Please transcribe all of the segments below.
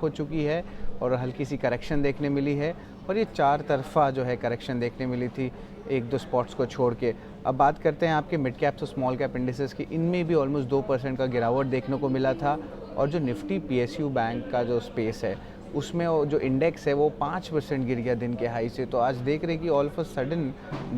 हो चुकी है और हल्की सी करेक्शन देखने मिली है, और ये चार तरफा जो है करेक्शन देखने मिली थी एक दो स्पॉट्स को छोड़ के। अब बात करते हैं आपके मिड कैप्स और स्मॉल कैप इंडिसेस की, इनमें भी ऑलमोस्ट 2% का गिरावट देखने को मिला था। और जो निफ्टी पीएसयू बैंक का जो स्पेस है उसमें जो इंडेक्स है वो 5% गिर गया दिन के हाई से। तो आज देख रहे हैं कि all of a sudden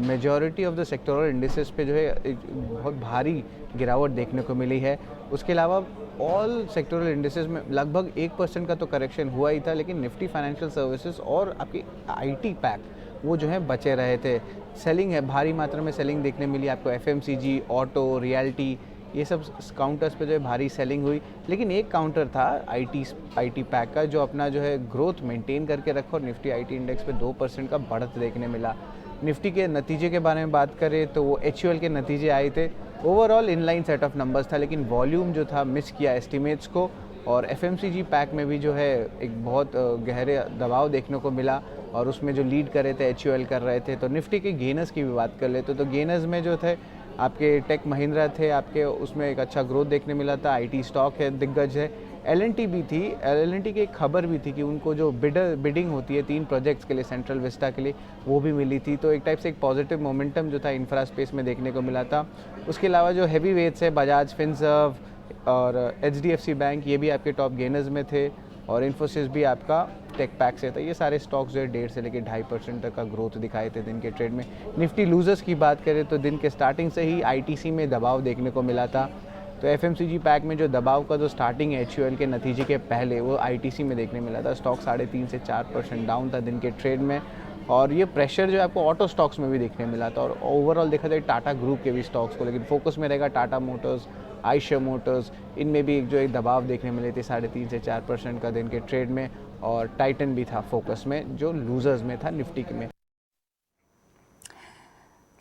majority of the sectoral indices पे जो है एक बहुत भारी गिरावट देखने को मिली है। उसके अलावा ऑल सेक्टोरल इंडिसेस में लगभग 1% का तो करेक्शन हुआ ही था, लेकिन निफ्टी फाइनेंशियल सर्विसेज और आपकी आईटी पैक वो जो है बचे रहे थे। सेलिंग है, भारी मात्रा में सेलिंग देखने मिली आपको, एफएमसीजी, ऑटो, रियल्टी, ये सब काउंटर्स पे जो है भारी सेलिंग हुई। लेकिन एक काउंटर था आईटी पैक का जो अपना जो है ग्रोथ मेंटेन करके रखा, और निफ्टी आईटी इंडेक्स पे 2% का बढ़त देखने मिला। निफ्टी के नतीजे के बारे में बात करें तो वो एचयूएल के नतीजे आए थे, overall inline set of numbers था, लेकिन वॉल्यूम जो था मिस किया एस्टिमेट्स को। और एफएमसीजी पैक में भी जो है एक बहुत गहरे दबाव देखने को मिला, और उसमें जो लीड कर रहे थे एचयूएल कर रहे थे। तो निफ्टी के गेनर्स की भी बात कर लेते तो गेनर्स में जो थे आपके टेक महिंद्रा थे, आपके उसमें एक अच्छा ग्रोथ देखने मिला था। आईटी स्टॉक है, दिग्गज है। एलएनटी भी थी, एलएनटी की एक खबर भी थी कि उनको जो बिडिंग होती है 3 प्रोजेक्ट्स के लिए सेंट्रल विस्टा के लिए, वो भी मिली थी। तो एक टाइप से एक पॉजिटिव मोमेंटम जो था इंफ्रा स्पेस में देखने को मिला था। उसके अलावा जो हैवी वेट्स है, बजाज फिनसर्व और एचडीएफसी बैंक, ये भी आपके टॉप गेनर्स में थे। और इन्फोसिस भी आपका टेक पैक से था। ये सारे स्टॉक्स जो है 1.5 से लेकर 2.5% तक का ग्रोथ दिखाए थे दिन के ट्रेड में। निफ्टी लूजर्स की बात करें तो दिन के स्टार्टिंग से ही आईटीसी में दबाव देखने को मिला था। तो एफएमसीजी पैक में जो दबाव का जो स्टार्टिंग है एचयूएल के नतीजे के पहले, वो आईटीसी में देखने मिला था। स्टॉक 3.5 से 4% डाउन था दिन के ट्रेड में। और ये प्रेशर जो है आपको ऑटो स्टॉक्स में भी देखने मिला था, और ओवरऑल देखा जाए टाटा ग्रुप के भी स्टॉक्स को, लेकिन फोकस में रहेगा टाटा मोटर्स, आयशर मोटर्स, इनमें भी एक जो एक दबाव देखने मिले थे 3.5 से 4% का दिन के ट्रेड में। और टाइटन भी था फोकस में जो लूजर्स में था निफ्टी में।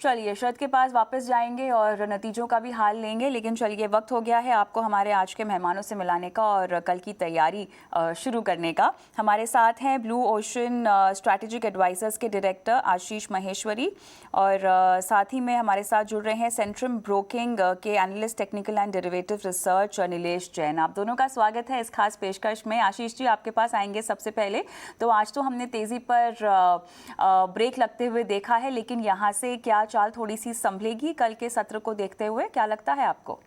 चलिए शरद के पास वापस जाएंगे और नतीजों का भी हाल लेंगे, लेकिन चलिए वक्त हो गया है आपको हमारे आज के मेहमानों से मिलाने का और कल की तैयारी शुरू करने का। हमारे साथ हैं ब्लू ओशन स्ट्रैटेजिक एडवाइजर्स के डायरेक्टर आशीष महेश्वरी, और साथ ही में हमारे साथ जुड़ रहे हैं सेंट्रम ब्रोकिंग के analyst technical and derivative research Nilesh Jain. आप दोनों का स्वागत है इस खास पेशकश में। आशीष जी, आपके पास आएंगे सबसे पहले। तो आज तो हमने तेज़ी पर ब्रेक लगते हुए देखा है, लेकिन यहाँ से क्या चाल थोड़ी सी संभलेगी कल के सत्र को देखते हुए, क्या लगता है आपको?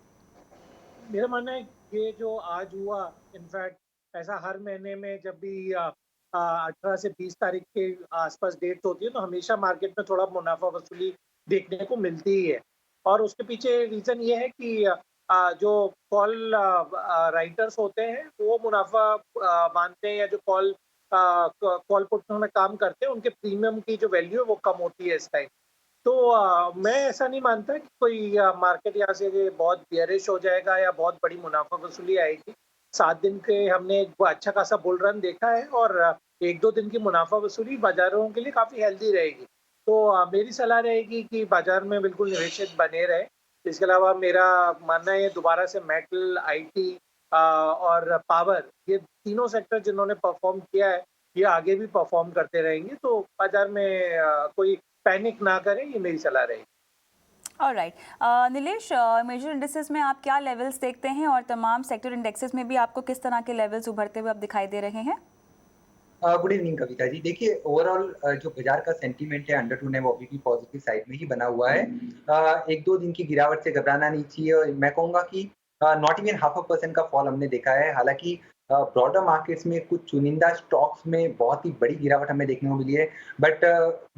मेरा मानना है ये जो आज हुआ, इनफैक्ट ऐसा हर महीने में जब भी 18 से 20 तारीख के आसपास डेट होती है तो हमेशा मार्केट में थोड़ा मुनाफा वसूली देखने को मिलती ही है। और उसके पीछे रीजन ये है कि जो कॉल राइटर्स होते हैं वो मुनाफा मानते हैं, या जो कॉल पुट में काम करते हैं उनके प्रीमियम की जो वैल्यू है वो कम होती है इस टाइम। तो मैं ऐसा नहीं मानता कि कोई मार्केट यहाँ से बहुत बियरिश हो जाएगा या बहुत बड़ी मुनाफा वसूली आएगी। 7 दिन के हमने एक अच्छा खासा बुल रन देखा है, और 1-2 दिन की मुनाफा वसूली बाजारों के लिए काफ़ी हेल्दी रहेगी। तो मेरी सलाह रहेगी कि बाजार में बिल्कुल निवेशित बने रहे। इसके अलावा मेरा मानना है दोबारा से मेटल, आईटी और पावर, ये तीनों सेक्टर जिन्होंने परफॉर्म किया है, ये आगे भी परफॉर्म करते रहेंगे। तो बाजार में कोई पैनिक ना करें, ये मेरी सलाह रहेगी। ऑलराइट नीलेश, मेजर इंडेक्सेस में आप क्या लेवल्स देखते हैं, और तमाम सेक्टर इंडेक्सेस में भी आपको किस तरह के लेवल्स उभरते हुए अब दिखाई दे रहे हैं? Good evening Kavita ji. देखिए, ओवरऑल जो बाजार का सेंटीमेंट है अंडरटोन है वो अभी भी पॉजिटिव साइड में ही बना हुआ है। 1-2 दिन की गिरावट से घबराना नहीं चाहिए, और मैं कहूंगा कि नॉट इवन 0.5% का फॉल हमने देखा है। हालांकि ब्रॉडर मार्केट्स में कुछ चुनिंदा स्टॉक्स में बहुत ही बड़ी गिरावट हमें देखने को मिली है, बट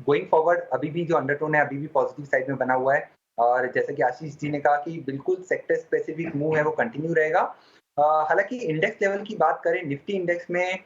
गोइंग फॉरवर्ड अभी भी जो अंडरटोन है अभी भी पॉजिटिव साइड में बना हुआ है। और जैसे कि आशीष जी ने कहा कि बिल्कुल सेक्टर स्पेसिफिक मूव है वो कंटिन्यू रहेगा। हालांकि इंडेक्स लेवल की बात करें, निफ्टी इंडेक्स में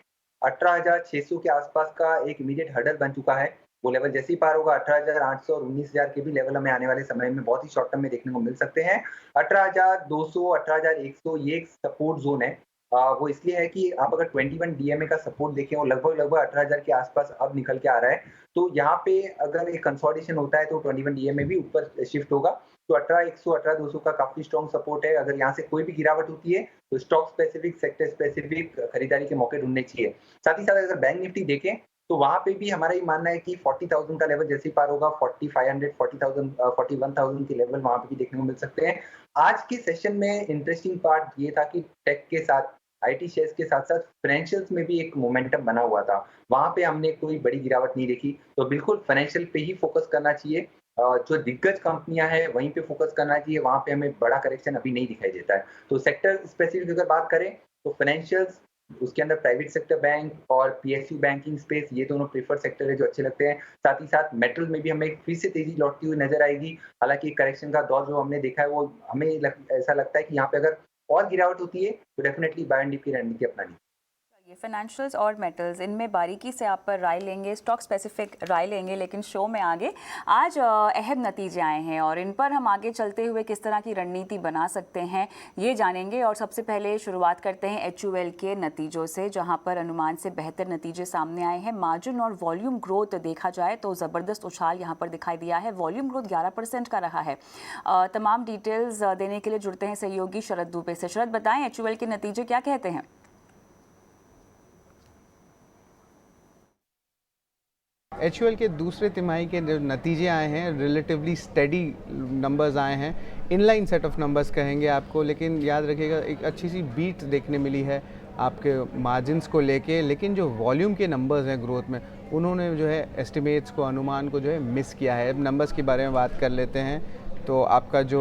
18,600 के आसपास का एक इमीडिएट हर्डल बन चुका है। वो लेवल जैसे ही पार होगा 18,800 और 19,000 के भी लेवल हमें आने वाले समय में बहुत ही शॉर्ट टर्म में देखने को मिल सकते हैं। 18,200, 18,100 ये एक सपोर्ट जोन है। वो इसलिए है कि आप अगर 21 डीएमए का सपोर्ट देखें, वो लगभग 18,000 के आसपास अब निकल के आ रहा है। तो यहाँ पे अगर एक कंसोलिडेशन होता है तो 21 डीएमए भी ऊपर शिफ्ट होगा। तो 18,100, 18,200 का काफी स्ट्रॉन्ग सपोर्ट है। अगर यहाँ से कोई भी गिरावट होती है तो स्टॉक स्पेसिफिक, सेक्टर स्पेसिफिक खरीदारी के मौके ढूंढने चाहिए। साथ ही साथ अगर बैंक निफ्टी देखें तो वहां पे भी हमारा ये मानना है कि 40,000 का लेवल जैसे ही पार होगा 4500, 40,000, 41,000 के लेवल वहां पे भी देखने को मिल सकते हैं। आज के सेशन में इंटरेस्टिंग पार्ट ये था कि टेक के साथ आईटी शेयर्स के साथ-साथ फाइनेंशियल्स में भी एक मोमेंटम बना हुआ था। वहाँ पे हमने कोई बड़ी गिरावट नहीं देखी, तो बिल्कुल फाइनेंशियल पे ही फोकस करना चाहिए। जो दिग्गज कंपनियाँ हैं, वहीं पे फोकस करना चाहिए, वहाँ पे हमें बड़ा करेक्शन अभी नहीं दिखाई देता है। तो सेक्टर स्पेसिफिक अगर बात करें, तो फाइनेंशियल्स, उसके अंदर प्राइवेट सेक्टर बैंक और पीएसयू बैंकिंग स्पेस, ये दोनों प्रेफर्ड सेक्टर है जो अच्छे लगते हैं। साथ ही साथ मेटल में भी हमें फिर से तेजी लौटती हुई नजर आएगी। हालाँकि करेक्शन का दौर जो हमने देखा है, वो हमें ऐसा लगता है कि यहाँ पे अगर और गिरावट होती है, तो डेफिनिटली बाय एंड डिप की रणनीति अपनानी। ये फाइनेंशियल्स और मेटल्स, इनमें बारीकी से आप पर राय लेंगे, स्टॉक स्पेसिफिक राय लेंगे, लेकिन शो में आगे आज अहम नतीजे आए हैं और इन पर हम आगे चलते हुए किस तरह की रणनीति बना सकते हैं ये जानेंगे। और सबसे पहले शुरुआत करते हैं HUL के नतीजों से, जहां पर अनुमान से बेहतर नतीजे सामने आए हैं। मार्जिन और वॉल्यूम ग्रोथ देखा जाए तो ज़बरदस्त उछाल यहाँ पर दिखाई दिया है। वॉल्यूम ग्रोथ 11% का रहा है। तमाम डिटेल्स देने के लिए जुड़ते हैं सहयोगी शरद दुबे से। शरद, बताएं HUL के नतीजे क्या कहते हैं? HUL के दूसरे तिमाही के जो नतीजे आए हैं, रिलेटिवली स्टेडी नंबर्स आए हैं, इनलाइन सेट ऑफ नंबर्स कहेंगे आपको, लेकिन याद रखिएगा एक अच्छी सी बीट देखने मिली है आपके मार्जिन्स को लेके। लेकिन जो वॉल्यूम के नंबर्स हैं ग्रोथ में, उन्होंने जो है एस्टिमेट्स को, अनुमान को जो है मिस किया है। अब नंबर्स के बारे में बात कर लेते हैं, तो आपका जो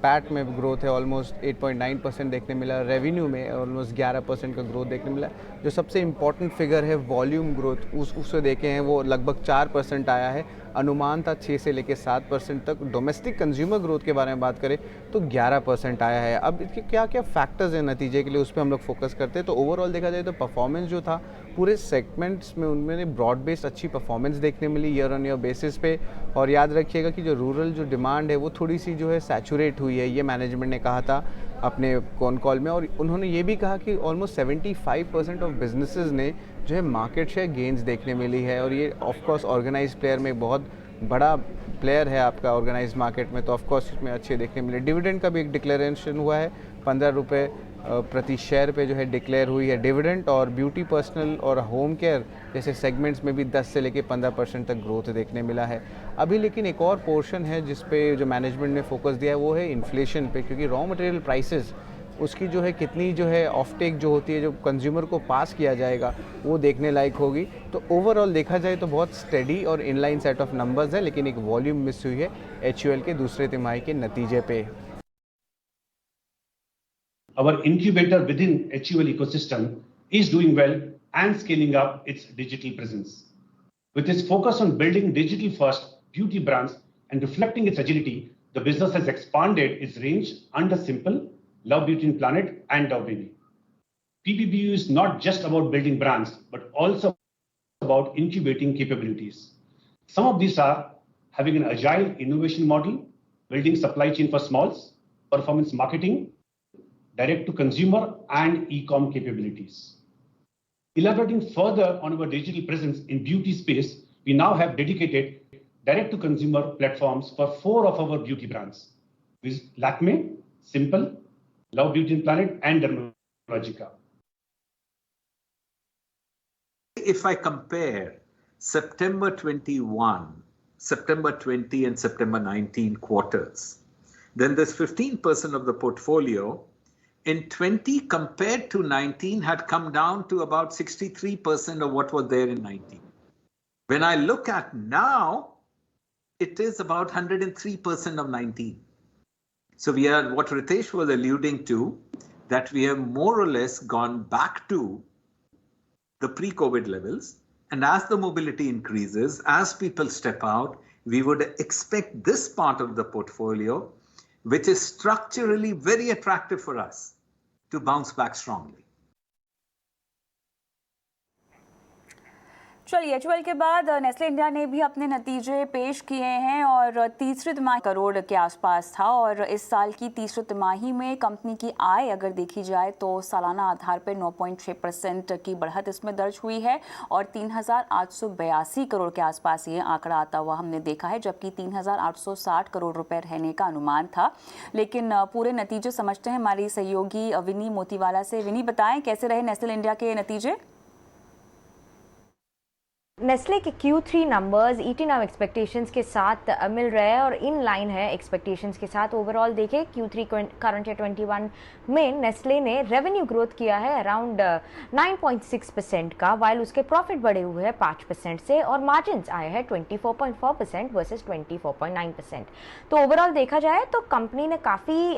पैट में ग्रोथ है ऑलमोस्ट 8.9% देखने मिला, रेवेन्यू में ऑलमोस्ट 11% का ग्रोथ देखने मिला। जो सबसे इम्पॉर्टेंट फिगर है वॉल्यूम ग्रोथ, उससे देखें हैं वो लगभग 4% आया है। अनुमान था 6 से लेकर 7% तक। डोमेस्टिक कंज्यूमर ग्रोथ के बारे में बात करें तो 11% आया है। अब इसके क्या क्या फैक्टर्स हैं नतीजे के लिए, उस पर हम लोग फोकस करते हैं। तो ओवरऑल देखा जाए तो परफॉर्मेंस जो था पूरे सेगमेंट्स में, उनमें ब्रॉड बेस्ड अच्छी परफॉर्मेंस देखने मिली ईयर ऑन ईयर बेसिस पे। और याद रखिएगा कि जो रूरल जो डिमांड है वो थोड़ी सी जो है सैचुरेट हुई है, ये मैनेजमेंट ने कहा था अपने कॉन कॉल में। और उन्होंने ये भी कहा कि ऑलमोस्ट 75% ऑफ बिजनेसेस ने जो है मार्केट शेयर गेंस देखने मिली है। और ये ऑफकोर्स ऑर्गेनाइज प्लेयर में बहुत बड़ा प्लेयर है आपका ऑर्गेनाइज मार्केट में, तो ऑफकोर्स इसमें अच्छे देखने मिले। डिविडेंड का भी एक डिक्लेरेशन हुआ है, 15 रुपये प्रति शेयर पे जो है डिक्लेयर हुई है डिविडेंड। और ब्यूटी, पर्सनल और होम केयर जैसे सेगमेंट्स में भी 10 से लेकर 15% तक ग्रोथ देखने मिला है अभी। लेकिन एक और पोर्शन है जिस पे जो मैनेजमेंट ने फोकस दिया है, वो है इन्फ्लेशन पे, क्योंकि रॉ मटेरियल प्राइसेस उसकी जो है कितनी जो है ऑफ टेक जो होती है, जो कंज्यूमर को पास किया जाएगा, वो देखने लायक होगी। तो ओवरऑल देखा जाए तो बहुत स्टेडी और इनलाइन सेट ऑफ नंबर्स है, लेकिन एक वॉल्यूम मिस हुई है HUL के दूसरे तिमाही के नतीजे पे। Our incubator within HUL ecosystem is doing well and scaling up its digital presence. With its focus on building digital-first beauty brands and reflecting its agility, the business has expanded its range under Simple, Love Beauty and Planet, and Dove Baby. PBBU is not just about building brands, but also about incubating capabilities. Some of these are having an agile innovation model, building supply chain for smalls, performance marketing, direct-to-consumer and e-com capabilities. Elaborating further on our digital presence in beauty space, we now have dedicated direct-to-consumer platforms for 4 of our beauty brands, with Lakme, Simple, Love Beauty and Planet, and Dermalogica. If I compare September 21, September 20, and September 19 quarters, then this 15% of the portfolio in 20 compared to 19 had come down to about 63% of what was there in 19. When I look at now, it is about 103% of 19. So we are, what Ritesh was alluding to, that we have more or less gone back to the pre-COVID levels. And as the mobility increases, as people step out, we would expect this part of the portfolio, which is structurally very attractive for us, to bounce back strongly. चलिए, HUL के बाद Nestle India ने भी अपने नतीजे पेश किए हैं और तीसरी तिमाही करोड़ के आसपास था। और इस साल की तीसरी तिमाही में कंपनी की आय अगर देखी जाए तो सालाना आधार पर 9.6% की बढ़त इसमें दर्ज हुई है और 3,882 करोड़ के आसपास ये आंकड़ा आता हुआ हमने देखा है, जबकि 3,860 करोड़ रुपए रहने का अनुमान था। लेकिन पूरे नतीजे समझते हैं हमारी सहयोगी विनी मोतीवाला से। विनी, बताएं कैसे रहे नेस्ले इंडिया के नतीजे? नेस्ले के Q3 numbers ET now expectations के साथ मिल रहे हैं और इन लाइन है एक्सपेक्टेशंस के साथ। ओवरऑल देखें Q3 करंट ईयर 21 में नेस्ले ने रेवेन्यू ग्रोथ किया है अराउंड 9.6% का, वाइल उसके प्रॉफिट बढ़े हुए हैं 5% से और मार्जिन्स आए हैं 24.4% वर्सेस 24.9%। तो ओवरऑल देखा जाए तो कंपनी ने काफ़ी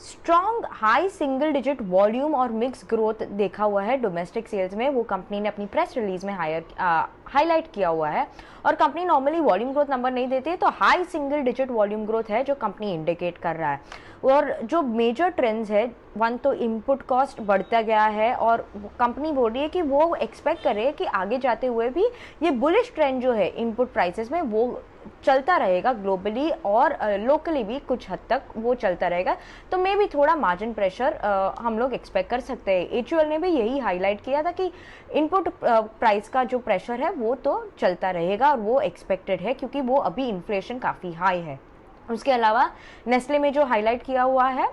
strong high single digit volume और मिक्स ग्रोथ देखा हुआ है डोमेस्टिक सेल्स में। वो कंपनी ने अपनी प्रेस रिलीज में हाईलाइट किया हुआ है और company normally volume growth number नहीं देती है, तो high single digit volume growth है जो कंपनी इंडिकेट कर रहा है। और जो मेजर ट्रेंड्स है, वन तो इनपुट कॉस्ट बढ़ता गया है और कंपनी बोल रही है कि वो एक्सपेक्ट कर रही है कि आगे जाते हुए भी ये बुलिश ट्रेंड जो है इनपुट प्राइसेस में वो चलता रहेगा ग्लोबली और लोकली भी कुछ हद तक वो चलता रहेगा। तो मे भी थोड़ा मार्जिन प्रेशर हम लोग एक्सपेक्ट कर सकते हैं। एचयूएल ने भी यही हाईलाइट किया था कि इनपुट प्राइस का जो प्रेशर है वो तो चलता रहेगा और वो एक्सपेक्टेड है क्योंकि वो अभी इन्फ्लेशन काफ़ी हाई है। उसके अलावा नेस्ले में जो हाईलाइट किया हुआ है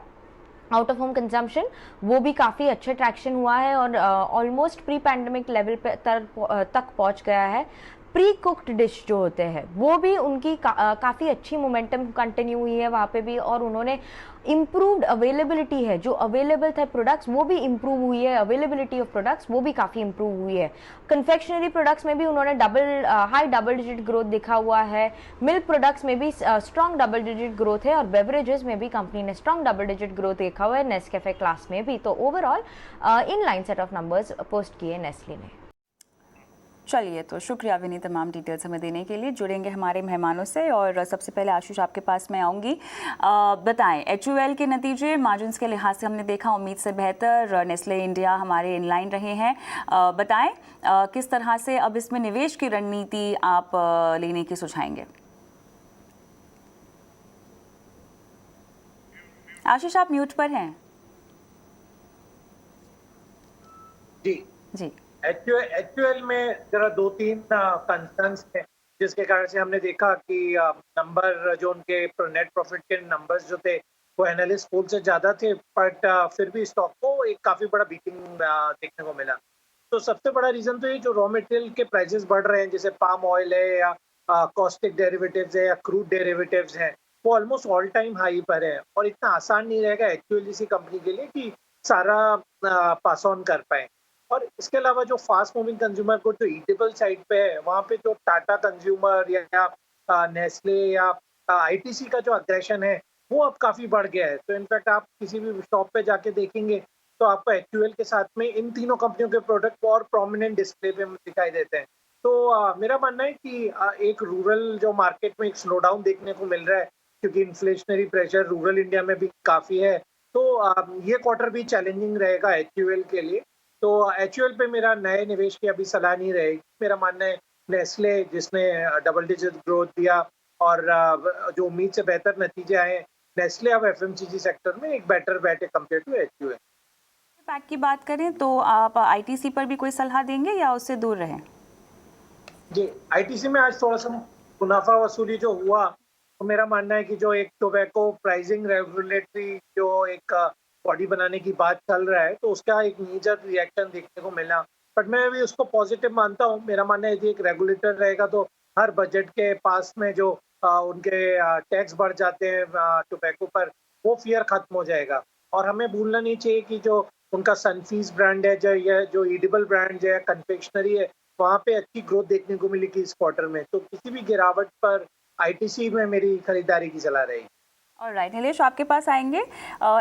आउट ऑफ होम कंजम्पशन, वो भी काफ़ी अच्छे ट्रैक्शन हुआ है और ऑलमोस्ट प्री पैंडमिक लेवल पे तक पहुंच गया है। प्री कुक्ड डिश जो होते हैं वो भी उनकी काफ़ी अच्छी मोमेंटम कंटिन्यू हुई है वहाँ पे भी, और उन्होंने इम्प्रूव्ड अवेलेबिलिटी है, जो अवेलेबल थे प्रोडक्ट्स वो भी इम्प्रूव हुई है, अवेलेबिलिटी ऑफ प्रोडक्ट्स वो भी काफ़ी इम्प्रूव हुई है। कन्फेक्शनरी प्रोडक्ट्स में भी उन्होंने हाई डबल डिजिट ग्रोथ दिखा हुआ है। मिल्क प्रोडक्ट्स में भी स्ट्रॉन्ग डबल डिजिट ग्रोथ है और बेवरेजेस में भी कंपनी ने स्ट्रॉन्ग डबल डिजिट ग्रोथ देखा हुआ है, नेस्कैफे क्लास में भी। तो overall in line set of numbers post किए नेस्ले ने। चलिए, तो शुक्रिया विनी तमाम डिटेल्स हमें देने के लिए। जुड़ेंगे हमारे मेहमानों से और सबसे पहले आशीष आपके पास मैं आऊँगी। बताएं एचयूएल के नतीजे मार्जिन्स के लिहाज से हमने देखा उम्मीद से बेहतर, नेस्ले इंडिया हमारे इनलाइन रहे हैं। बताएं किस तरह से अब इसमें निवेश की रणनीति आप लेने की सुझाएंगे। आशीष आप म्यूट पर हैं। जी एचयूएल में जरा 2-3 कंसर्न्स हैं जिसके कारण से हमने देखा कि नंबर जो उनके नेट प्रॉफिट के नंबर्स जो थे वो एनालिस्ट पोल से ज़्यादा थे, बट फिर भी स्टॉक को एक काफ़ी बड़ा बीटिंग देखने को मिला। तो सबसे बड़ा रीज़न तो ये जो रॉ मटेरियल के प्राइसेस बढ़ रहे हैं, जैसे पाम ऑयल है या कॉस्टिक डेरिवेटिव्स है या क्रूड डेरिवेटिव्स हैं, वो ऑलमोस्ट ऑल टाइम हाई पर है और इतना आसान नहीं रहेगा एचयूएल जैसी कंपनी के लिए कि सारा पास ऑन कर पाए। और इसके अलावा जो फास्ट मूविंग कंज्यूमर को जो ईटेबल साइड पे है, वहाँ पे जो टाटा कंज्यूमर या नेस्ले या आईटीसी का जो अग्रेशन है वो अब काफ़ी बढ़ गया है। तो इनफैक्ट आप किसी भी शॉप पे जाके देखेंगे तो आपको एचयूएल के साथ में इन तीनों कंपनियों के प्रोडक्ट और प्रोमिनेंट डिस्प्ले पे दिखाई देते हैं। तो मेरा मानना है कि एक रूरल जो मार्केट में एक स्लो डाउन देखने को मिल रहा है क्योंकि इन्फ्लेशनरी प्रेशर रूरल इंडिया में भी काफ़ी है। तो ये क्वार्टर भी चैलेंजिंग रहेगा एचयूएल के लिए। तो एचयूएल पे मेरा नए निवेश की अभी सलाह नहीं रहेगी। मेरा मानना है नेस्ले जिसने डबल डिजिट ग्रोथ दिया और जो उम्मीद से बेहतर नतीजे आए, नेस्ले अब एफएमसीजी सेक्टर में एक बेटर बैट है कंपेयर टू एचयूएल। पैक की बात करें तो आप आईटीसी पर भी कोई सलाह देंगे या उससे दूर रहें? जी, आईटीसी में आज थोड़ा सा मुनाफा वसूली जो हुआ, तो मेरा मानना है कि जो एक टोबैको प्राइसिंग रेगुलेटरी जो एक बॉडी बनाने की बात चल रहा है, तो उसका एक मेजर रिएक्शन देखने को मिला, बट मैं भी उसको पॉजिटिव मानता हूँ। मेरा मानना है कि एक रेगुलेटर रहेगा तो हर बजट के पास में जो उनके टैक्स बढ़ जाते हैं टोबैको पर, वो फियर खत्म हो जाएगा। और हमें भूलना नहीं चाहिए कि जो उनका सनफीस ब्रांड है, जो ईडिबल ब्रांड है, कन्फेक्शनरी है, वहाँ पे अच्छी ग्रोथ देखने को मिली कि इस क्वार्टर में। तो किसी भी गिरावट पर आईटीसी में मेरी खरीदारी की सलाह रहेगी। ऑलराइट नीलेश, आपके पास आएंगे।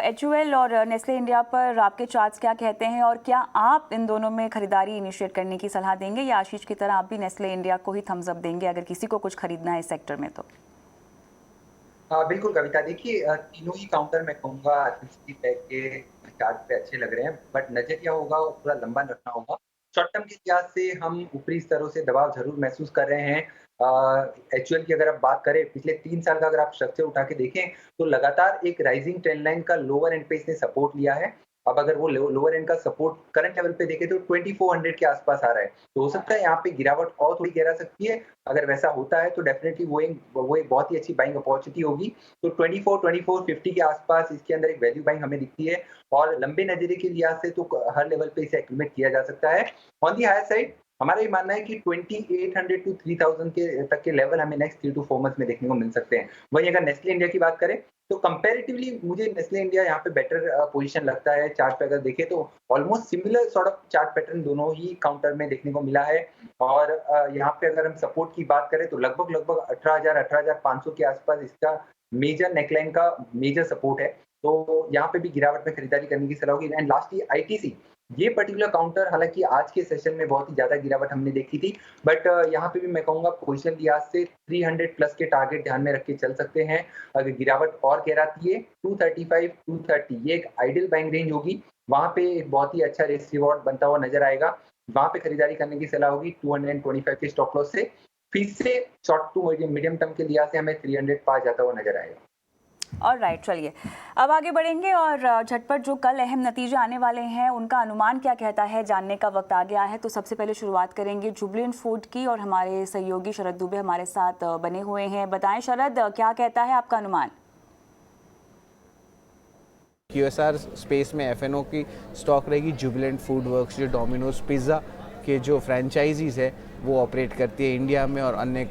एचयूएल और नेस्ले इंडिया पर आपके चार्ट्स क्या कहते हैं और क्या आप इन दोनों में खरीदारी इनिशिएट करने की सलाह देंगे या आशीष की तरह आप भी नेस्ले इंडिया को ही थम्स अप देंगे अगर किसी को कुछ खरीदना है इस सेक्टर में? तो बिल्कुल कविता, देखिए तीनों ही काउंटर मैं कहूँगा के चार्ट पे अच्छे लग रहे हैं, बट नजरिया होगा थोड़ा लंबा रखना होगा। शॉर्ट टर्म के लिहाज से हम ऊपरी स्तरों से दबाव जरूर महसूस कर रहे हैं। एचयूएल की अगर आप बात करें, पिछले 3 साल का अगर आप स्ट्रक्चर उठा के देखें तो लगातार एक राइजिंग ट्रेंड लाइन का लोअर एंड पे इसने सपोर्ट लिया है। अब अगर वो लोअर एंड का सपोर्ट करंट लेवल पे देखें तो 2400 के आसपास आ रहा है, तो हो सकता है यहाँ पे गिरावट और थोड़ी गहरा सकती है। अगर वैसा होता है तो डेफिनेटली वो एक बहुत ही अच्छी बाइंग अपॉर्चुनिटी होगी। तो 2450 के आसपास इसके अंदर एक वैल्यू बाइंग हमें दिखती है और लंबे नजरिए के लिहाज से तो हर लेवल पे इसे एक्यूमुलेट किया जा सकता है। ऑन दी हायर साइड हमारा ये मानना है कि 2800 टू 3000 के तक के लेवल हमें नेक्स्ट 3 to 4 मंथ्स में देखने को मिल सकते हैं। वहीं अगर नेस्ले इंडिया की बात करें तो कंपैरेटिवली मुझे नेस्ले इंडिया यहाँ पे बेटर पोजीशन लगता है। चार्ट पे अगर देखें तो almost similar sort of chart pattern दोनों ही काउंटर में देखने को मिला है। और यहाँ पे अगर हम सपोर्ट की बात करें तो लगभग 18,000-18,500 के आसपास इसका मेजर नेकलाइन का मेजर सपोर्ट है। तो यहाँ पे भी गिरावट में खरीदारी करने की सलाह होगी। एंड लास्टली आईटीसी, ये पर्टिकुलर काउंटर हालांकि आज के सेशन में बहुत ही ज्यादा गिरावट हमने देखी थी, बट यहाँ पे भी मैं कहूंगा पोजीशन लिहाज से 300 प्लस के टारगेट ध्यान में रख के चल सकते हैं। अगर गिरावट और गहराती है 235, 230 ये एक आइडियल बाइंग रेंज होगी। वहां पे एक बहुत ही अच्छा रिस्क रिवॉर्ड बनता हुआ नजर आएगा। वहां पे खरीदारी करने की सलाह होगी 225 के स्टॉप लॉस से। फिर से शॉर्ट टू मीडियम टर्म के लिहाज से हमें 300 पार जाता हुआ नजर आएगा। ऑलराइट, चलिए अब आगे बढ़ेंगे और झटपट जो कल अहम नतीजे आने वाले हैं उनका अनुमान क्या कहता है जानने का वक्त आ गया है। तो सबसे पहले शुरुआत करेंगे जुबिलेंट फूड की और हमारे सहयोगी शरद दुबे हमारे साथ बने हुए हैं। बताएं शरद, क्या कहता है आपका अनुमान? QSR स्पेस में FNO की स्टॉक रहेगी। जुबिलेंट फूड वर्क्स जो डोमिनोज पिज़्ज़ा के जो फ्रेंचाइजीज़ है वो ऑपरेट करती है इंडिया में और अन्य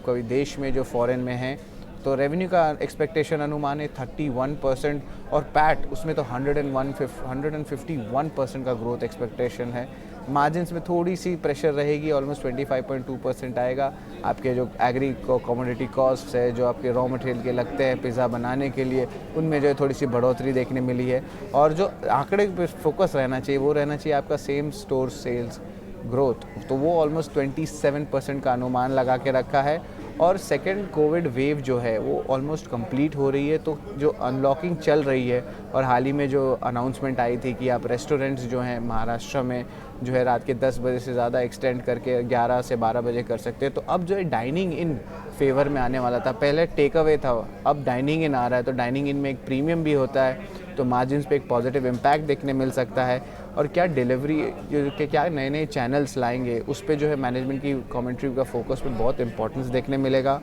कोई देश में जो फॉरेन में हैं। तो रेवेन्यू का एक्सपेक्टेशन अनुमान है 31% और पैट उसमें तो 151% का ग्रोथ एक्सपेक्टेशन है। मार्जिन्स में थोड़ी सी प्रेशर रहेगी, ऑलमोस्ट 25.2% आएगा। आपके जो एग्री कमोडिटी कॉस्ट है, जो आपके रॉ मटेरियल के लगते हैं पिज़्ज़ा बनाने के लिए, उनमें जो है थोड़ी सी बढ़ोतरी देखने मिली है। और जो आंकड़े पे फोकस रहना चाहिए वो रहना चाहिए आपका सेम स्टोर सेल्स ग्रोथ, तो वो ऑलमोस्ट 27% का अनुमान लगा के रखा है। और सेकेंड कोविड वेव जो है वो ऑलमोस्ट कंप्लीट हो रही है, तो जो अनलॉकिंग चल रही है और हाल ही में जो अनाउंसमेंट आई थी कि आप रेस्टोरेंट्स जो हैं महाराष्ट्र में जो है रात के 10 बजे से ज़्यादा एक्सटेंड करके 11 से 12 बजे कर सकते हैं। तो अब जो है डाइनिंग इन फेवर में आने वाला था, पहले टेक अवे था, अब डाइनिंग इन आ रहा है। तो डाइनिंग इन में एक प्रीमियम भी होता है, तो मार्जिन्स पे एक पॉजिटिव इम्पैक्ट देखने मिल सकता है। और क्या डिलीवरी जो के क्या नए नए चैनल्स लाएंगे उस पे जो है मैनेजमेंट की कमेंट्री का फोकस पे बहुत इंपॉर्टेंस देखने मिलेगा।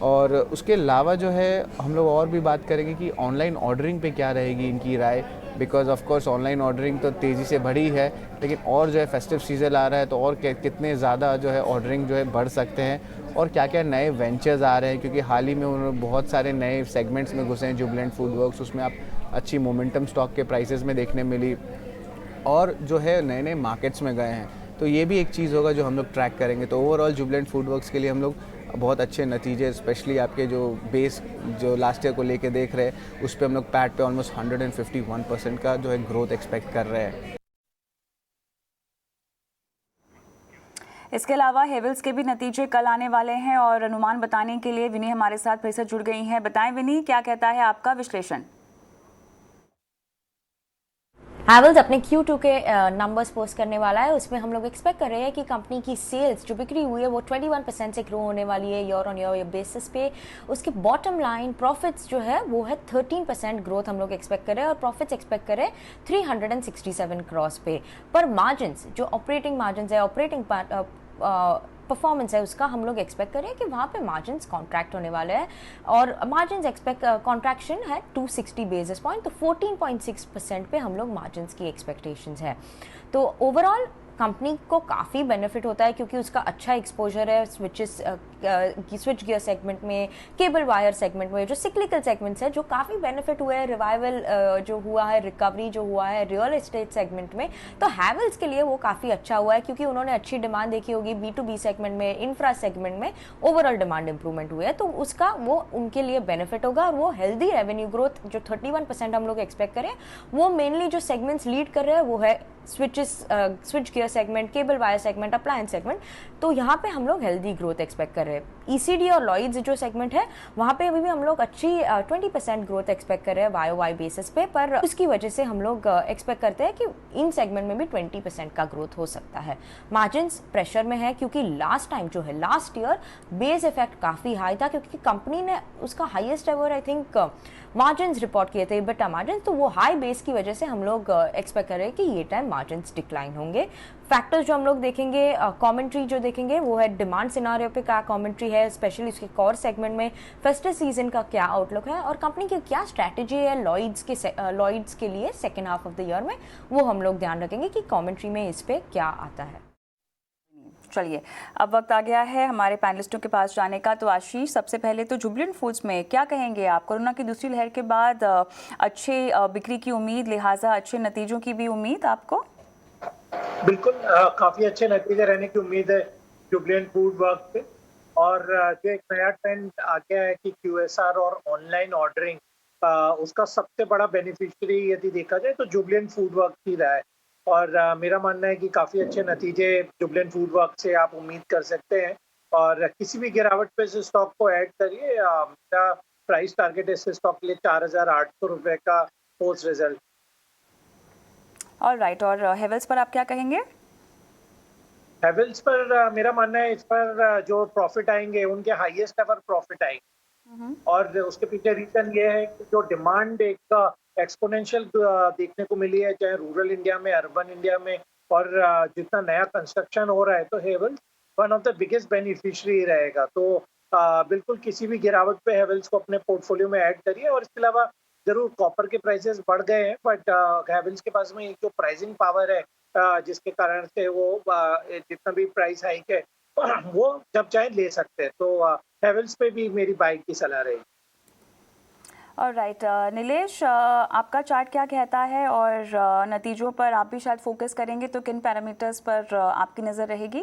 और उसके अलावा जो है हम लोग और भी बात करेंगे कि ऑनलाइन ऑर्डरिंग पे क्या रहेगी इनकी राय, because of course online ordering तो तेज़ी से बढ़ी है, लेकिन और जो है फेस्टिव सीजन आ रहा है तो और कितने ज़्यादा जो है ऑर्डरिंग जो है बढ़ सकते हैं और क्या क्या नए वेंचर्स आ रहे हैं। क्योंकि हाल ही में उन्होंने बहुत सारे नए सेगमेंट्स में घुसे हैं जुबिलेंट फूड वर्क्स, उसमें आप अच्छी मोमेंटम स्टॉक के प्राइसेस में देखने मिली और जो है नए नए मार्केट्स में गए हैं। तो ये भी एक चीज़ होगा जो हम लोग ट्रैक करेंगे। तो ओवरऑल जुबिलेंट फूड वर्क्स के लिए हम लोग बहुत अच्छे नतीजे, स्पेशली आपके जो बेस जो लास्ट ईयर को लेके देख रहे हैं उस पर हम लोग पैट पे ऑलमोस्ट 151% का जो है ग्रोथ एक्सपेक्ट कर रहे हैं। इसके अलावा हेवल्स के भी नतीजे कल आने वाले हैं और अनुमान बताने के लिए विनी हमारे साथ फिर से जुड़ गई हैं। बताएं विनी, क्या कहता है आपका विश्लेषण? हैवल्स अपने Q2 के नंबर्स पोस्ट करने वाला है, उसमें हम लोग एक्सपेक्ट कर रहे हैं कि कंपनी की सेल्स जो बिक्री हुई है वो 21% से ग्रो होने वाली है ईयर ऑन ईयर बेसिस पे। उसके बॉटम लाइन प्रॉफिट्स जो है वो है 13% ग्रोथ हम लोग एक्सपेक्ट कर रहे हैं और प्रॉफिट्स एक्सपेक्ट कर रहे हैं 367 क्रॉस पे। पर मार्जिन्स जो ऑपरेटिंग मार्जिन्स है, ऑपरेटिंग परफॉर्मेंस है, उसका हम लोग एक्सपेक्ट करें कि वहाँ पे मार्जिन्स कॉन्ट्रैक्ट होने वाले हैं और मार्जिन्स एक्सपेक्ट कॉन्ट्रैक्शन है 260 बेसिस पॉइंट, तो 14.6% पे हम लोग मार्जिन्स की एक्सपेक्टेशंस है। तो ओवरऑल कंपनी को काफ़ी बेनिफिट होता है क्योंकि उसका अच्छा एक्सपोजर है स्विच गियर सेगमेंट में, केबल वायर सेगमेंट में, जो सिक्लिकल सेगमेंट्स है जो काफ़ी बेनिफिट हुए हैं, रिवाइवल जो हुआ है, रिकवरी जो हुआ है रियल एस्टेट सेगमेंट में। तो हैवल्स के लिए वो काफ़ी अच्छा हुआ है क्योंकि उन्होंने अच्छी डिमांड देखी होगी B2B सेगमेंट में, इंफ्रा सेगमेंट में ओवरऑल डिमांड इंप्रूवमेंट हुई है, तो उसका वो उनके लिए बेनिफिट होगा। और वो हेल्दी रेवेन्यू ग्रोथ जो 31% हम लोग एक्सपेक्ट करें, वो मेनली जो सेगमेंट्स लीड कर रहे हैं वो है switch gear segment, cable wire segment, appliance segment. तो यहाँ पे हम लोग हेल्दी ग्रोथ एक्सपेक्ट कर रहे हैं। ECD और लॉयड्स जो सेगमेंट है वहाँ पे अभी भी हम लोग अच्छी 20% ग्रोथ एक्सपेक्ट कर रहे हैं YOY बेसिस पे, पर उसकी वजह से हम लोग एक्सपेक्ट करते हैं कि इन सेगमेंट में भी 20% का ग्रोथ हो सकता है। मार्जिन्स प्रेशर में है क्योंकि लास्ट टाइम जो है लास्ट ईयर बेस इफेक्ट काफ़ी हाई था क्योंकि कंपनी ने उसका highest ever I think margins report किए थे, बट मार्जिन्स, तो वो हाई बेस की वजह से हम लोग एक्सपेक्ट कर रहे हैं कि ये टाइम मार्जिन्स डिक्लाइन होंगे। फैक्टर्स जो हम लोग देखेंगे, कमेंट्री जो देखेंगे वो है डिमांड सिनारियो पे क्या कमेंट्री है, स्पेशली उसके कोर सेगमेंट में फेस्टिव सीजन का क्या आउटलुक है और कंपनी की क्या स्ट्रैटेजी है लॉयड्स के लिए second half of the year में, वो हम लोग ध्यान रखेंगे कि कमेंट्री में इस पे क्या आता है। चलिए, अब वक्त आ गया है हमारे पैनलिस्टों के पास जाने का। तो आशीष, सबसे पहले तो जुबिलेंट फूड्स में क्या कहेंगे आप? कोरोना की दूसरी लहर के बाद अच्छे बिक्री की उम्मीद, लिहाजा अच्छे नतीजों की भी उम्मीद आपको? बिल्कुल, काफी अच्छे नतीजे रहने की उम्मीद है जुबिलेंट फूड वर्क पे। और जो एक नया ट्रेंड आ गया है कि QSR और ऑनलाइन ऑर्डरिंग, उसका सबसे बड़ा बेनिफिशियरी यदि देखा जाए तो जुबिलेंट फूड वर्क ही रहा है। और मेरा मानना है कि काफी अच्छे नतीजे जुबिलेंट फूड वर्क से आप उम्मीद कर सकते हैं। और किसी भी गिरावट पे इस स्टॉक को ऐड करिए। मेरा प्राइस टारगेट है इस स्टॉक के लिए 4,800 रुपए का पोस्ट रिजल्ट। ऑल राइट, और हेवल्स पर आप क्या कहेंगे? हेवल्स पर मेरा मानना है इस पर जो प्रॉफिट आएंगे उनके हाईएस्ट एवर प्रॉफिट आएंगे। और उसके पीछे रीजन ये है कि जो डिमांड एक एक्सपोनेंशियल देखने को मिली है, चाहे रूरल इंडिया में, अर्बन इंडिया में, और जितना नया कंस्ट्रक्शन हो रहा है, तो Havells one of the biggest beneficiary रहेगा। तो बिल्कुल किसी भी गिरावट पे हेवल्स को अपने पोर्टफोलियो में ऐड करिए। और इसके अलावा जरूर कॉपर के प्राइसेस बढ़ गए हैं, बट हेवल्स के पास में एक जो प्राइसिंग पावर है, जिसके कारण से वो जितना भी प्राइस हाइक है वो जब चाहे ले सकते हैं। तो हेवल्स पे भी मेरी बाई की सलाह रहेगी। और राइट, नीलेश, आपका चार्ट क्या कहता है? और नतीजों पर आप भी शायद फोकस करेंगे, तो किन पैरामीटर्स पर आपकी नज़र रहेगी?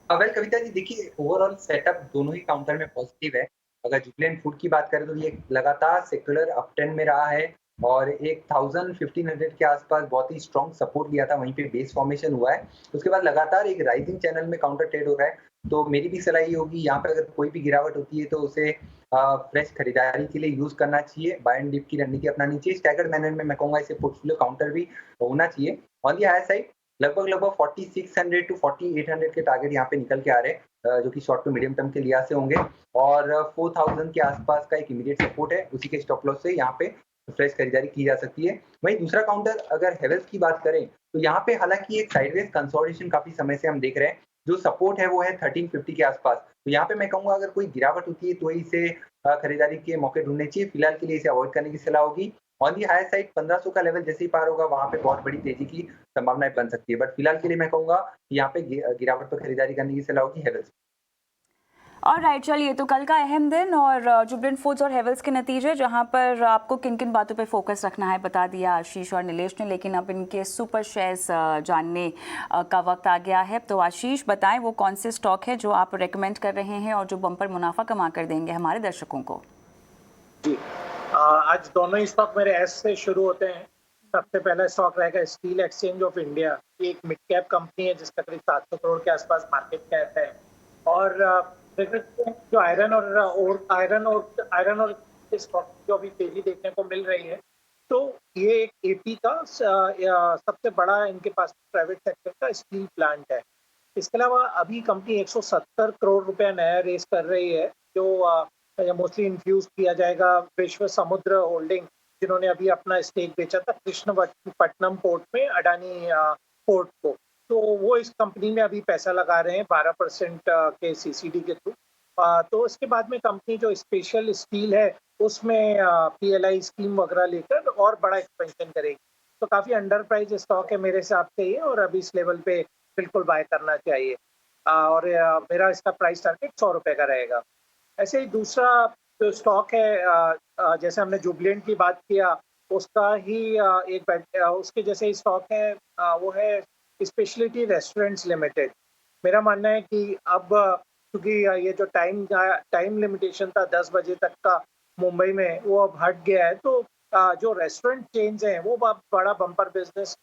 वेल कविता जी, देखिए ओवरऑल सेटअप दोनों ही काउंटर में पॉजिटिव है। अगर जुबिलेंट फूड की बात करें तो ये लगातार सेक्युलर अपट्रेंड में रहा है और एक 1500 के आसपास बहुत ही स्ट्रॉन्ग सपोर्ट लिया था, वहीं पे बेस फॉर्मेशन हुआ है। उसके बाद लगातार एक राइजिंग चैनल में काउंटर ट्रेड हो रहा है। तो मेरी भी सलाह ये होगी, यहाँ पे अगर कोई भी गिरावट होती है तो उसे फ्रेश खरीदारी के लिए यूज करना चाहिए, बाय एंड डिप की रणनीति अपनानी चाहिए। स्टैगर्ड मैनर में मैं कहूंगा इसे पोर्टफोलियो काउंटर भी होना चाहिए। ऑन दी हायर साइड लगभग 4600 टू 4800 के टारगेट यहाँ पे निकल के आ रहे हैं, जो कि शॉर्ट टू मीडियम टर्म के लिहाज से होंगे। और 4000 के आसपास का एक इमीडिएट सपोर्ट है, उसी के स्टॉप लॉस से यहाँ पे फ्रेश खरीदारी की जा सकती है। वहीं दूसरा काउंटर अगर हेवल्स की बात करें तो यहाँ पे हालांकि एक साइडवेज कंसोलिडेशन काफी समय से हम देख रहे हैं। जो सपोर्ट है वो है 1350 के आसपास। तो यहाँ पे मैं कहूंगा अगर कोई गिरावट होती है तो इसे खरीदारी के मौके ढूंढने चाहिए। फिलहाल के लिए इसे अवॉइड करने की सलाह होगी। ऑन दी हायर साइड 1500 का लेवल जैसे ही पार होगा वहां पे बहुत बड़ी तेजी की संभावनाएं बन सकती है। बट फिलहाल के लिए मैं कहूंगा कि यहाँ पे गिरावट पर खरीदारी करने की सलाह होगी हेवल्स। और राइट, चलिए, तो कल का अहम दिन और जुबिलेंट फूड्स और हेवल्स के नतीजे, जहां पर आपको किन किन बातों पे फोकस रखना है बता दिया आशीष और नीलेश ने। लेकिन अब इनके सुपर शेयर्स जानने का वक्त आ गया है। तो आशीष, बताएं वो कौन से स्टॉक है जो आप रेकमेंड कर रहे हैं और जो बम्पर मुनाफा कमा कर देंगे हमारे दर्शकों को? जी, आज दोनों ही स्टॉक मेरे एस से शुरू होते हैं। सबसे पहला स्टॉक रहेगा स्टील एक्सचेंज ऑफ इंडिया। ये एक मिड कैप कंपनी है जिसका करीब 700 करोड़ के आसपास मार्केट कैप है। और जो आयरन और स्टॉक जो अभी तेजी देखने को मिल रही है, तो ये एक AP का सबसे बड़ा इनके पास प्राइवेट सेक्टर का स्टील प्लांट है। इसके अलावा अभी कंपनी 170 करोड़ रुपया नया रेस कर रही है, जो मोस्टली इन्फ्यूज किया जाएगा विश्व समुद्र होल्डिंग, जिन्होंने अभी अपना स्टेक बेचा था कृष्णपट्टनम पोर्ट में अडानी पोर्ट को। तो वो इस कंपनी में अभी पैसा लगा रहे हैं 12% के CCD के थ्रू। तो इसके बाद में कंपनी जो स्पेशल स्टील है उसमें PLI स्कीम वगैरह लेकर और बड़ा एक्सपेंशन करेगी। तो काफ़ी अंडर प्राइस स्टॉक है मेरे हिसाब से ये, और अभी इस लेवल पे बिल्कुल बाय करना चाहिए। और मेरा इसका प्राइस टारगेट 100 रुपये का रहेगा। ऐसे ही दूसरा जो स्टॉक है, जैसे हमने जुबिलेंट की बात किया, उसका ही उसके जैसे ही स्टॉक है, वो है स्पेशलिटी रेस्टोरेंट्स लिमिटेड। मेरा मानना है कि अब क्योंकि ये जो टाइम लिमिटेशन था 10 बजे तक का मुंबई में, वो अब हट गया है। तो जो रेस्टोरेंट चेन्स हैं वो बड़ा बम्पर बिजनेस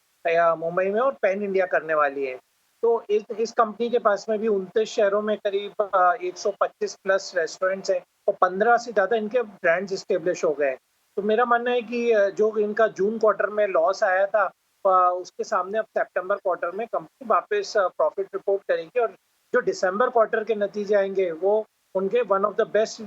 मुंबई में और पैन इंडिया करने वाली है। तो इस कंपनी के पास में भी 29 शहरों में करीब 125 प्लस रेस्टोरेंट्स हैं और 15 से ज़्यादा इनके ब्रांड्स इस्टेब्लिश हो गए। तो मेरा मानना है कि जो इनका जून क्वार्टर में लॉस आया था, उसके सामने अब सितंबर क्वार्टर में कंपनी वापस प्रॉफिट रिपोर्ट करेगी। और जो दिसंबर क्वार्टर के नतीजे आएंगे वो उनके वन ऑफ द बेस्ट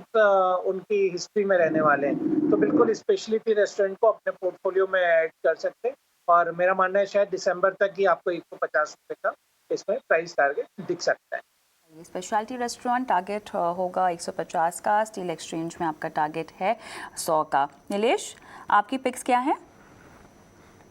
उनकी हिस्ट्री में रहने वाले हैं। तो बिल्कुल स्पेशलिटी रेस्टोरेंट को अपने पोर्टफोलियो में ऐड कर सकते हैं। और मेरा मानना है शायद दिसंबर तक ही आपको 150 रुपये का इसमें प्राइस टारगेट दिख सकता है। स्पेशलिटी रेस्टोरेंट टारगेट होगा 150 का, स्टील एक्सचेंज में आपका टारगेट है 100 का। नीलेश, आपकी पिक्स क्या है?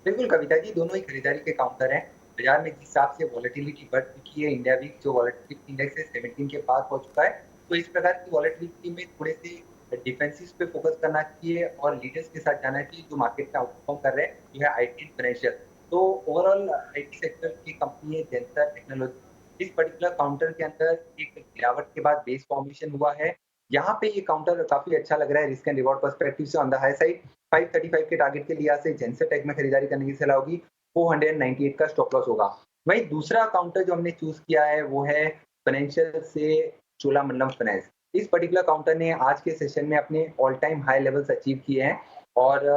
बिल्कुल कविता जी, दोनों ही खरीदारी के काउंटर हैं। बाजार में जिस हिसाब से वॉलेटिलिटी बढ़ चुकी है, इंडिया वीक जो वॉलेटिलिटी इंडेक्स है 17 के पार पहुंच चुका है, तो इस प्रकार की वॉलेटिलिटी में थोड़े से डिफेंसिव पे फोकस करना चाहिए और लीडर्स के साथ जाना चाहिए जो मार्केट में आउटपरफॉर्म कर रहे हैं, जो है आईटी एंड फाइनेंशियल। तो ओवरऑल आईटी सेक्टर की कंपनी है जेंसर टेक्नोलॉजी। इस पर्टिकुलर काउंटर के अंदर एक गिरावट के बाद बेस फॉर्मेशन हुआ है। यहाँ पे ये काउंटर काफी अच्छा लग रहा है रिस्क एंड रिवॉर्ड पर्सपेक्टिव से। ऑन द हाई साइड 535 के टारगेट के लिहाज से जेंसर टेक में खरीदारी करने की सलाह होगी। 498 का स्टॉप लॉस होगा। वहीं दूसरा काउंटर जो हमने चूज किया है वो है फाइनेंशियल से चोलामंडलम फाइनेंस। इस पर्टिकुलर काउंटर ने आज के सेशन में अपने all time high levels achieve किए हैं और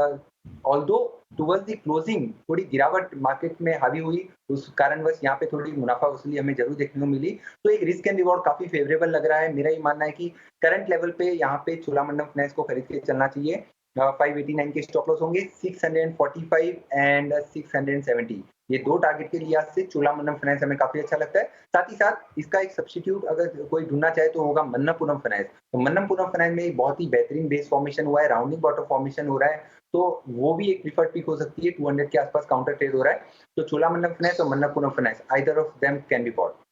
ऑल्दो टुवर्ड्स द क्लोजिंग थोड़ी गिरावट मार्केट में हावी हुई, उस कारणवश यहाँ पे थोड़ी मुनाफा वसूली हमें जरूर देखने को मिली। तो एक रिस्क एंड रिवॉर्ड काफी फेवरेबल लग रहा है। मेरा ये मानना है कि करंट लेवल पे यहाँ पे चोलामंडलम फाइनेंस को खरीद के चलना चाहिए। 589 के स्टॉप लॉस होंगे। 645 एंड 670 ये दो टारगेट के लिहाज से चोलामंडलम फाइनेंस हमें काफी अच्छा लगता है। साथ ही साथ इसका एक सब्स्टिट्यूट अगर कोई ढूंढना चाहे तो होगा मन्नपुरम फाइनेंस। तो मन्नपुरम फाइनेंस में एक बहुत ही बेहतरीन बेस फॉर्मेशन हुआ है, राउंडिंग बॉटम फॉर्मेशन हो रहा है, तो वो भी एक प्रीफर्ड पिक हो सकती है। 200 के आसपास काउंटर ट्रेड हो रहा है, तो चोलामंडलम फाइनेंस और Manappuram finance either of them can be bought.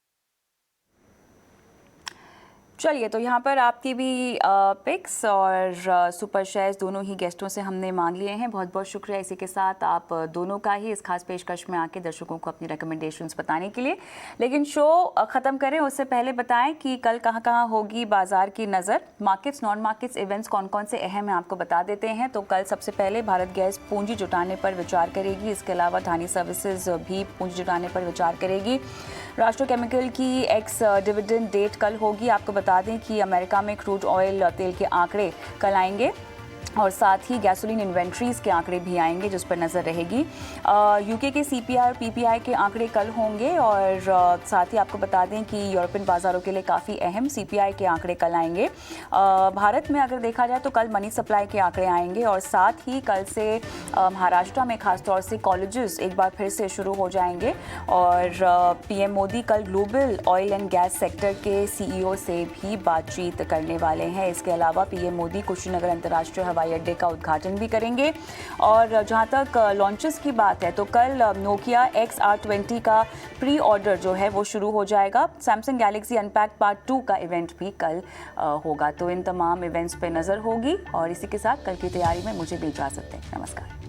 चलिए, तो यहाँ पर आपकी भी पिक्स और सुपर शेयर्स दोनों ही गेस्टों से हमने मांग लिए हैं। बहुत बहुत शुक्रिया इसी के साथ आप दोनों का ही इस खास पेशकश में आके दर्शकों को अपनी रिकमेंडेशंस बताने के लिए। लेकिन शो ख़त्म करें उससे पहले बताएं कि कल कहाँ होगी बाजार की नज़र। मार्केट्स नॉन मार्केट्स इवेंट्स कौन कौन से अहम हैं आपको बता देते हैं। तो कल सबसे पहले भारत गैस पूंजी जुटाने पर विचार करेगी। इसके अलावा अडानी सर्विसेज भी पूंजी जुटाने पर विचार करेगी। राष्ट्र केमिकल की एक्स डिविडेंड डेट कल होगी। आपको बता दें कि अमेरिका में क्रूड ऑयल तेल के आंकड़े कल आएंगे और साथ ही गैसोलीन इन्वेंट्रीज के आंकड़े भी आएंगे जिस पर नज़र रहेगी। यूके के सीपीआई और पीपीआई के आंकड़े कल होंगे और साथ ही आपको बता दें कि यूरोपियन बाज़ारों के लिए काफ़ी अहम सीपीआई के आंकड़े कल आएंगे। भारत में अगर देखा जाए तो कल मनी सप्लाई के आंकड़े आएंगे और साथ ही कल से महाराष्ट्र में खासतौर से कॉलेजेस एक बार फिर से शुरू हो जाएंगे और पीएम मोदी कल global oil and gas sector के सीईओ से भी बातचीत करने वाले हैं। इसके अलावा पीएम मोदी कुशीनगर अंतर्राष्ट्रीय हवाई अड्डे का उद्घाटन भी करेंगे। और जहां तक लॉन्चेस की बात है तो कल नोकिया XR20 का प्री ऑर्डर जो है वो शुरू हो जाएगा। सैमसंग गैलेक्सी अनपैक्ड पार्ट 2 का इवेंट भी कल होगा। तो इन तमाम इवेंट्स पे नज़र होगी और इसी के साथ कल की तैयारी में मुझे भी इजाज़त दें। नमस्कार।